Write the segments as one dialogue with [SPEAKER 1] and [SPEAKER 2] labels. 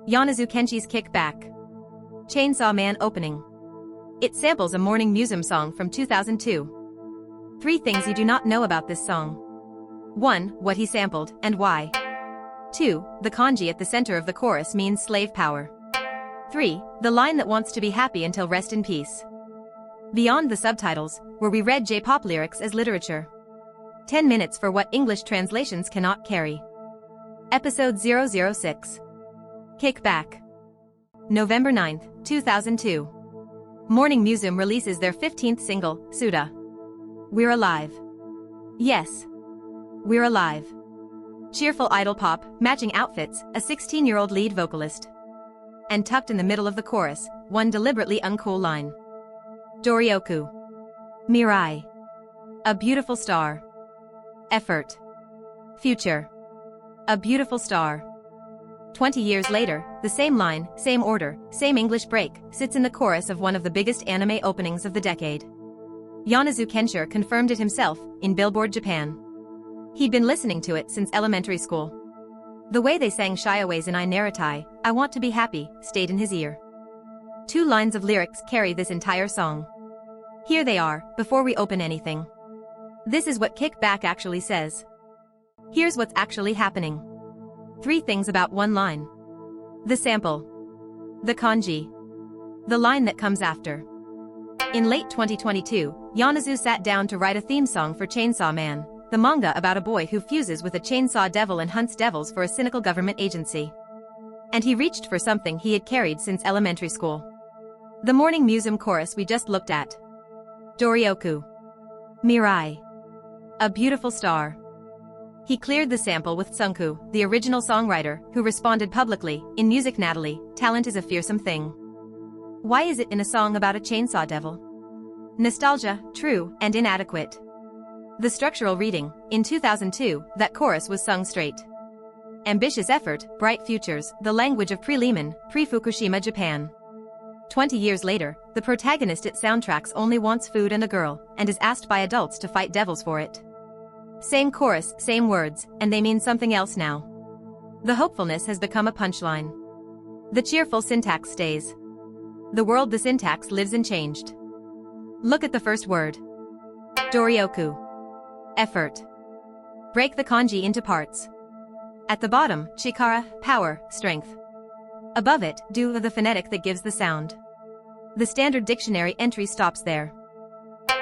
[SPEAKER 1] Yonezu Kenshi's Kickback. Chainsaw Man opening. It samples a Morning Musume song from 2002. 3 things you do not know about this song. 1. What he sampled, and why. 2. The kanji at the center of the chorus means slave power. 3. The line that wants to be happy until rest in peace. Beyond the subtitles, where we read J-pop lyrics as literature. 10 minutes for what English translations cannot carry. Episode 006. Kickback. November 9, 2002. Morning Musume releases their 15th single, Suda. We're alive. Yes. We're alive. Cheerful idol pop, matching outfits, a 16-year-old lead vocalist. And tucked in the middle of the chorus, one deliberately uncool line. Doryoku. Mirai. A beautiful star. Effort. Future. A beautiful star. 20 years later, the same line, same order, same English break, sits in the chorus of one of the biggest anime openings of the decade. Yonezu Kenshi confirmed it himself, in Billboard Japan. He'd been listening to it since elementary school. The way they sang Shiowa's in I Naratai, I Want to Be Happy, stayed in his ear. 2 lines of lyrics carry this entire song. Here they are, before we open anything. This is what Kickback actually says. Here's what's actually happening. 3 things about one line. The sample. The kanji. The line that comes after. In late 2022, Yonezu sat down to write a theme song for Chainsaw Man, the manga about a boy who fuses with a chainsaw devil and hunts devils for a cynical government agency. And he reached for something he had carried since elementary school. The Morning Musume chorus we just looked at. Doryoku. Mirai. A beautiful star. He cleared the sample with Tsunku, the original songwriter, who responded publicly, in Music Natalie, talent is a fearsome thing. Why is it in a song about a chainsaw devil? Nostalgia, true, and inadequate. The structural reading, in 2002, that chorus was sung straight. Ambitious effort, bright futures, the language of pre-Lehman, pre-Fukushima Japan. 20 years later, the protagonist at soundtracks only wants food and a girl, and is asked by adults to fight devils for it. Same chorus, same words, and they mean something else now. The hopefulness has become a punchline. The cheerful syntax stays. The world the syntax lives in changed. Look at the first word. Doryoku. Effort. Break the kanji into parts. At the bottom, chikara, power, strength. Above it, do the phonetic that gives the sound. The standard dictionary entry stops there.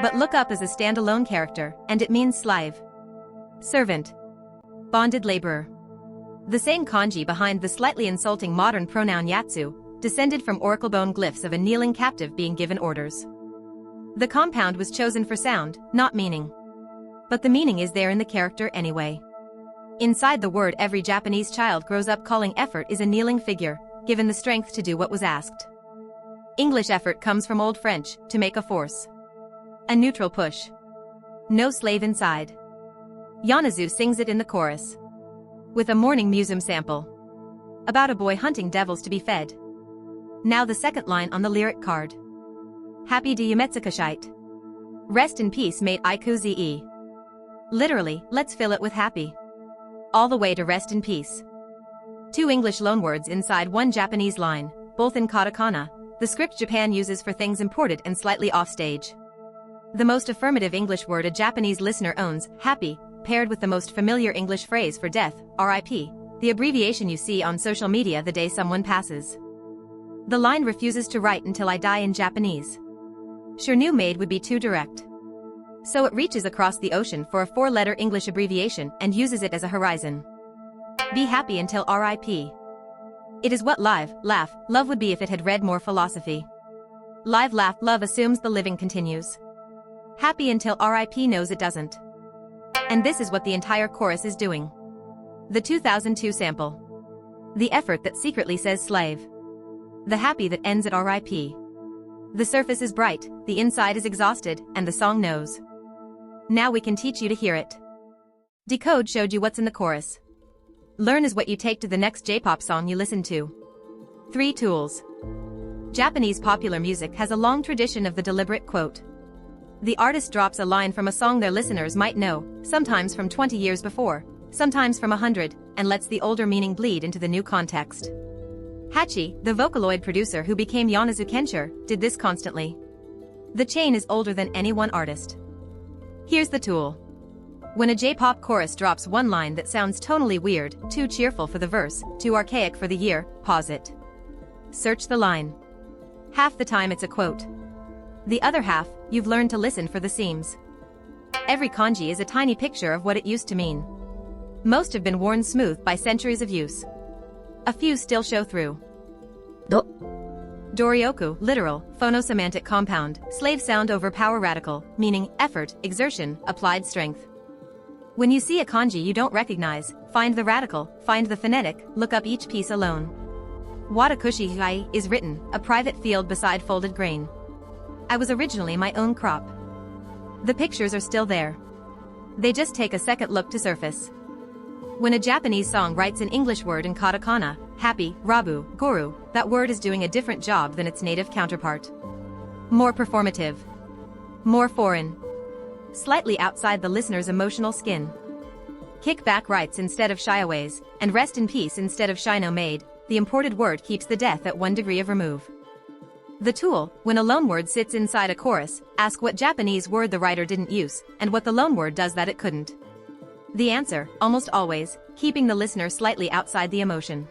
[SPEAKER 1] But look up as a standalone character, and it means slave. Servant. Bonded laborer. The same kanji behind the slightly insulting modern pronoun yatsu, descended from oracle bone glyphs of a kneeling captive being given orders. The compound was chosen for sound, not meaning. But the meaning is there in the character anyway. Inside the word every Japanese child grows up calling effort is a kneeling figure, given the strength to do what was asked. English effort comes from Old French, to make a force. A neutral push. No slave inside. Yonezu sings it in the chorus. With a Morning Musume sample. About a boy hunting devils to be fed. Now the second line on the lyric card. Happy de Yumetsukashite. Rest in peace mate Iku Ze. Literally, let's fill it with happy. All the way to rest in peace. 2 English loanwords inside one Japanese line, both in katakana, the script Japan uses for things imported and slightly offstage. The most affirmative English word a Japanese listener owns, happy, paired with the most familiar English phrase for death, RIP, the abbreviation you see on social media the day someone passes. The line refuses to write until I die in Japanese. Sure new made would be too direct. So it reaches across the ocean for a 4-letter English abbreviation and uses it as a horizon. Be happy until RIP. It is what live, laugh, love would be if it had read more philosophy. Live, laugh, love assumes the living continues. Happy until RIP knows it doesn't. And this is what the entire chorus is doing. The 2002 sample. The effort that secretly says slave. The happy that ends at RIP. The surface is bright, the inside is exhausted, and the song knows. Now we can teach you to hear it. Decode showed you what's in the chorus. Learn is what you take to the next J-pop song you listen to. 3 tools. Japanese popular music has a long tradition of the deliberate quote. The artist drops a line from a song their listeners might know, sometimes from 20 years before, sometimes from 100, and lets the older meaning bleed into the new context. Hachi, the Vocaloid producer who became Yonezu Kenshi, did this constantly. The chain is older than any one artist. Here's the tool. When a J-pop chorus drops one line that sounds tonally weird, too cheerful for the verse, too archaic for the year, pause it. Search the line. Half the time it's a quote. The other half, you've learned to listen for the seams. Every kanji is a tiny picture of what it used to mean. Most have been worn smooth by centuries of use. A few still show through. Doryoku, literal, phonosemantic compound, slave sound over power radical, meaning effort, exertion, applied strength. When you see a kanji you don't recognize, find the radical, find the phonetic, look up each piece alone. Watakushi hai is written, a private field beside folded grain. I was originally my own crop. The pictures are still there. They just take a second look to surface. When a Japanese song writes an English word in katakana, happy, rabu, goru, that word is doing a different job than its native counterpart. More performative. More foreign. Slightly outside the listener's emotional skin. Kick back writes instead of shyaways, and rest in peace instead of shino made, the imported word keeps the death at 1 degree of remove. The tool, when a loanword sits inside a chorus, ask what Japanese word the writer didn't use, and what the loanword does that it couldn't. The answer, almost always, keeping the listener slightly outside the emotion.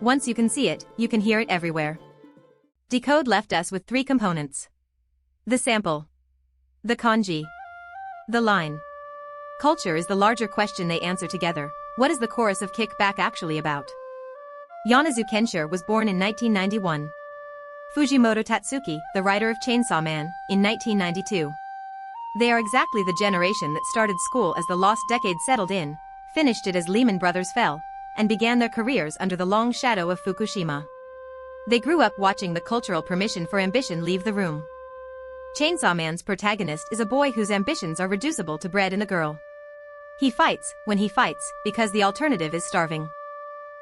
[SPEAKER 1] Once you can see it, you can hear it everywhere. Decode left us with 3 components. The sample. The kanji. The line. Culture is the larger question they answer together. What is the chorus of Kick Back actually about? Yonezu Kenshi was born in 1991. Fujimoto Tatsuki, the writer of Chainsaw Man, in 1992. They are exactly the generation that started school as the lost decade settled in, finished it as Lehman Brothers fell, and began their careers under the long shadow of Fukushima. They grew up watching the cultural permission for ambition leave the room. Chainsaw Man's protagonist is a boy whose ambitions are reducible to bread and a girl. He fights, when he fights, because the alternative is starving.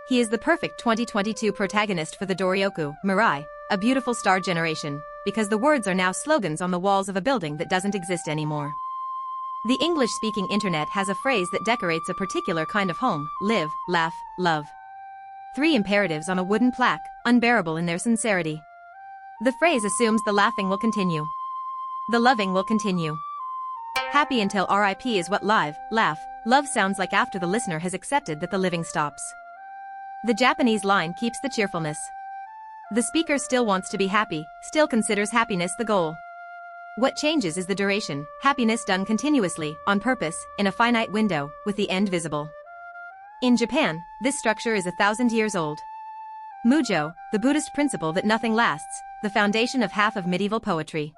[SPEAKER 1] He is the perfect 2022 protagonist for the Doryoku, Mirai, a beautiful star generation, because the words are now slogans on the walls of a building that doesn't exist anymore. The English-speaking internet has a phrase that decorates a particular kind of home: live, laugh, love. 3 imperatives on a wooden plaque, unbearable in their sincerity. The phrase assumes the laughing will continue. The loving will continue. Happy until RIP is what live, laugh, love sounds like after the listener has accepted that the living stops. The Japanese line keeps the cheerfulness. The speaker still wants to be happy, still considers happiness the goal. What changes is the duration, happiness done continuously, on purpose, in a finite window, with the end visible. In Japan, this structure is 1,000 years old. Mujo, the Buddhist principle that nothing lasts, the foundation of half of medieval poetry.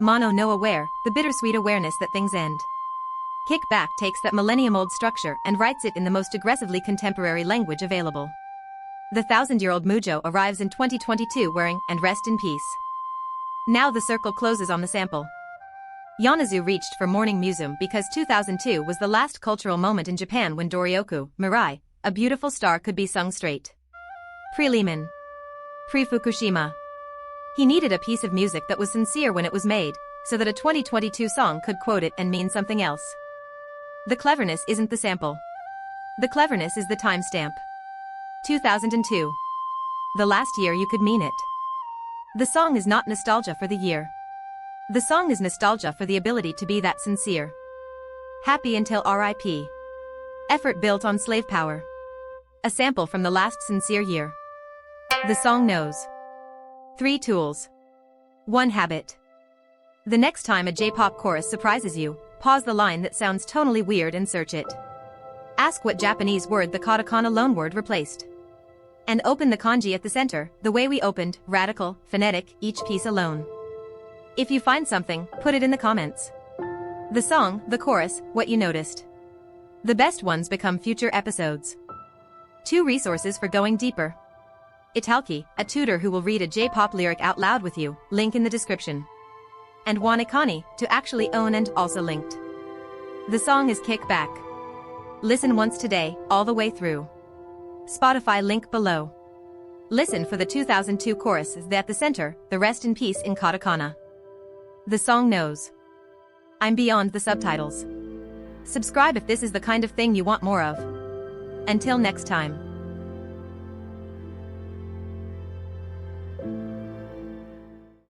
[SPEAKER 1] Mono no aware, the bittersweet awareness that things end. Kick Back takes that millennium-old structure and writes it in the most aggressively contemporary language available. The 1,000-year-old Mujo arrives in 2022 wearing, and rest in peace. Now the circle closes on the sample. Yonezu reached for Morning Musume because 2002 was the last cultural moment in Japan when Doryoku, Mirai, a beautiful star could be sung straight. Pre-Lehman. Pre-Fukushima. He needed a piece of music that was sincere when it was made, so that a 2022 song could quote it and mean something else. The cleverness isn't the sample. The cleverness is the timestamp. 2002. The last year you could mean it. The song is not nostalgia for the year. The song is nostalgia for the ability to be that sincere. Happy until RIP. Effort built on slave power. A sample from the last sincere year. The song knows. 3 tools. 1 habit. The next time a J-pop chorus surprises you, pause the line that sounds tonally weird and search it. Ask what Japanese word the katakana loanword replaced. And open the kanji at the center, the way we opened, radical, phonetic, each piece alone. If you find something, put it in the comments. The song, the chorus, what you noticed. The best ones become future episodes. 2 resources for going deeper. Italki, a tutor who will read a J-pop lyric out loud with you, link in the description. And Wanekani, to actually own and also linked. The song is Kick Back. Listen once today, all the way through. Spotify link below. Listen for the 2002 chorus is at the center, the rest in peace in katakana. The song knows. I'm beyond the subtitles. Subscribe if this is the kind of thing you want more of. Until next time.